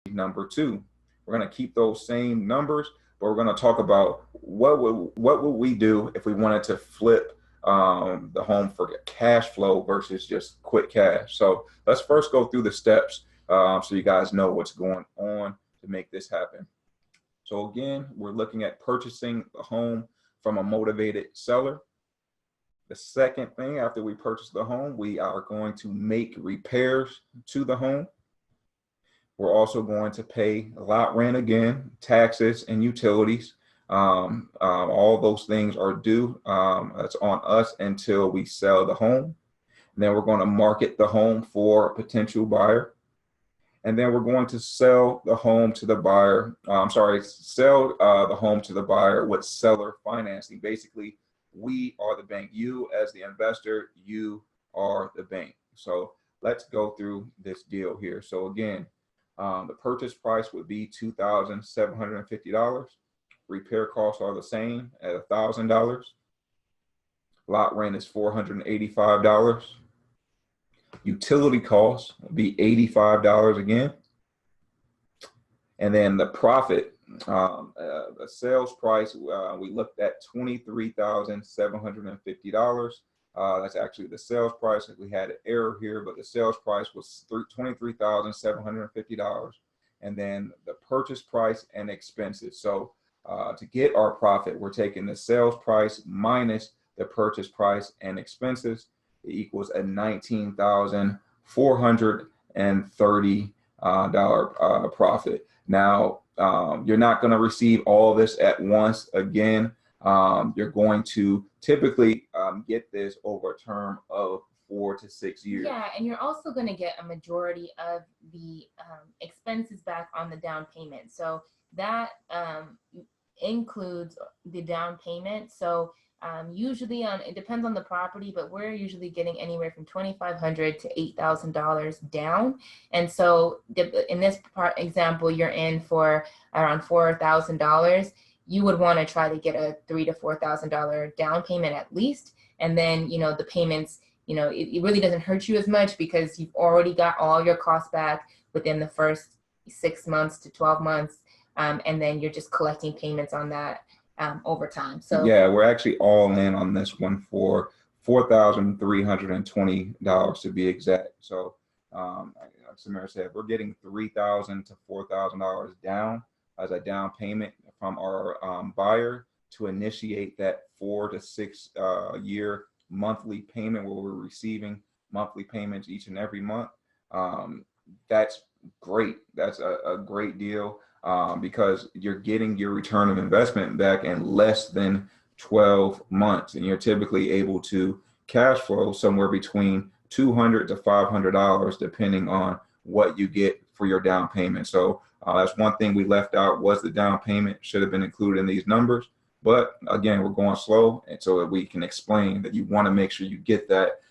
number 2. We're going to keep those same numbers, but we're going to talk about what would we do if we wanted to flip the home for cash flow versus just quick cash. So let's first go through the steps so you guys know what's going on to make this happen. So again, we're looking at purchasing a home from a motivated seller. The second thing, after we purchase the home, we are going to make repairs to the home. We're also going to pay lot rent again, taxes and utilities. All those things are due. That's on us until we sell the home. And then we're going to market the home for a potential buyer. And then we're going to sell the home to the buyer. Sell the home to the buyer with seller financing. Basically, we are the bank. You as the investor, you are the bank. So let's go through this deal here. So again, the purchase price would be $2,750. Repair costs are the same at $1,000. Lot rent is $485. Utility costs would be $85 again. And then the profit, the sales price, we looked at $23,750. That's actually the sales price. We had an error here, but the sales price was $23,750. And then the purchase price and expenses. So to get our profit, we're taking the sales price minus the purchase price and expenses. It equals a $19,430 profit. Now, you're not going to receive all this at once. Again, you're going to typically get this over a term of 4 to 6 years. Yeah, and you're also going to get a majority of the expenses back on the down payment. So that includes the down payment. So usually it depends on the property, but we're usually getting anywhere from $2,500 to $8,000 down. And so in this example, you're in for around $4,000. You would want to try to get a $3,000 to $4,000 down payment at least. And then, the payments, it really doesn't hurt you as much because you've already got all your costs back within the first 6 months to 12 months. And then you're just collecting payments on that over time. So yeah, we're actually all in on this one for $4,320 to be exact. So like Samara said, we're getting $3,000 to $4,000 down as a down payment from our buyer to initiate that 4 to 6 year monthly payment where we're receiving monthly payments each and every month. That's great. That's a great deal. Because you're getting your return of investment back in less than 12 months. And you're typically able to cash flow somewhere between $200 to $500, depending on what you get for your down payment. So that's one thing we left out was the down payment should have been included in these numbers. But again, we're going slow, and so that we can explain that you want to make sure you get that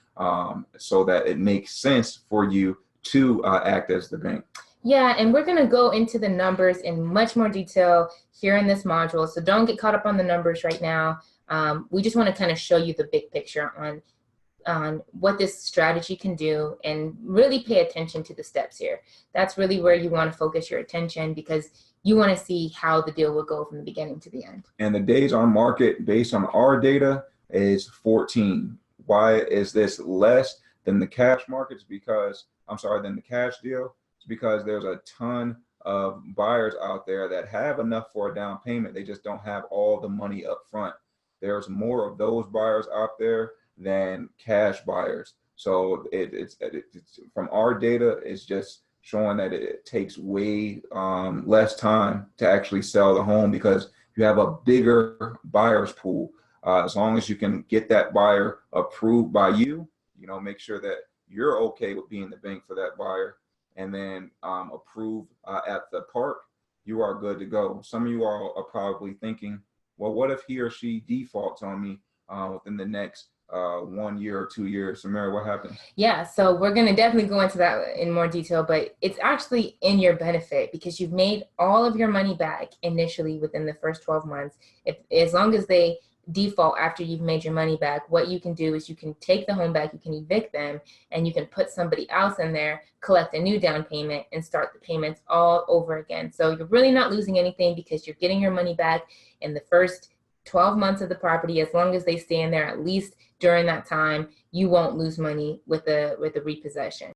so that it makes sense for you to act as the bank. Yeah, and we're going to go into the numbers in much more detail here in this module. So don't get caught up on the numbers right now. We just want to kind of show you the big picture on what this strategy can do and really pay attention to the steps here. That's really where you want to focus your attention because you want to see how the deal will go from the beginning to the end. And the days on market based on our data is 14. Why is this less than the cash markets? Than the cash deal. Because there's a ton of buyers out there that have enough for a down payment. They just don't have all the money up front. There's more of those buyers out there than cash buyers. So it's from our data, it's just showing that it takes way less time to actually sell the home because you have a bigger buyer's pool. As long as you can get that buyer approved by you, make sure that you're okay with being the bank for that buyer, and then approved at the park, you are good to go. Some of you all are probably thinking, well, what if he or she defaults on me within the next 1 year or 2 years? Samara, what happens? Yeah, so we're going to definitely go into that in more detail, but it's actually in your benefit because you've made all of your money back initially within the first 12 months. As long as they default after you've made your money back, what you can do is you can take the home back, you can evict them, and you can put somebody else in there, collect a new down payment, and start the payments all over again. So you're really not losing anything because you're getting your money back in the first 12 months of the property. As long as they stay in there, at least during that time, you won't lose money with the repossession.